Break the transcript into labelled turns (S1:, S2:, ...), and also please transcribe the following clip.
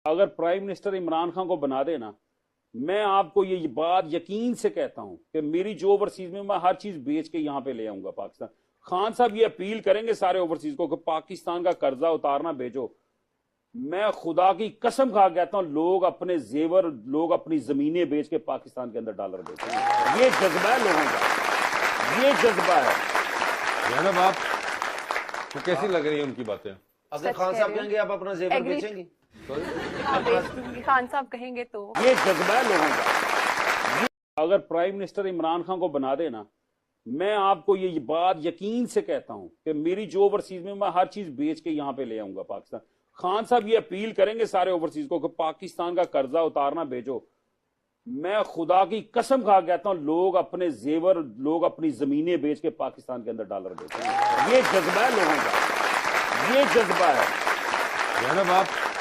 S1: اگر prime minister Imran Khan کو بنا دے نا، میں آپ کو یہ بات یقین سے کہتا ہوں کہ میری جو اوورسیز میں ہر چیز بیچ کے یہاں پہ لے آؤں گا پاکستان۔ خان صاحب یہ اپیل کریں گے سارے اوورسیز کو کہ پاکستان کا قرضہ اتارنا بھیجو، میں خدا کی قسم کھا کہتا ہوں لوگ اپنے زیور، لوگ اپنی زمینیں بیچ کے پاکستان کے اندر ڈالر بیچیں گے۔ یہ جذبہ ہے لوگوں کا، یہ جذبہ ہے۔
S2: زینب آپ کو کیسی لگ رہی ہیں ان کی باتیں؟
S3: اگر خان صاحب کہیں گے آپ اپنا زیور بیچیں گی؟
S4: خان صاحب کہیں گے تو
S1: یہ جذبہ ہے لوگوں کا۔ اگر پرائم منسٹر عمران خان کو بنا دے نا، میں آپ کو یہ بات یقین سے کہتا ہوں کہ میری جو اوورسیز میں ہر چیز بیچ کے یہاں پہ لے آؤں گا پاکستان۔ خان صاحب یہ اپیل کریں گے سارے اوورسیز کو کہ پاکستان کا قرضہ اتارنا بھیجو، میں خدا کی قسم کھا کہتا ہوں لوگ اپنے زیور، لوگ اپنی زمینیں بیچ کے پاکستان کے اندر ڈالر بیچیں گے۔ یہ جذبہ ہے لوگوں کا، یہ جذبہ ہے۔
S2: زینب آپ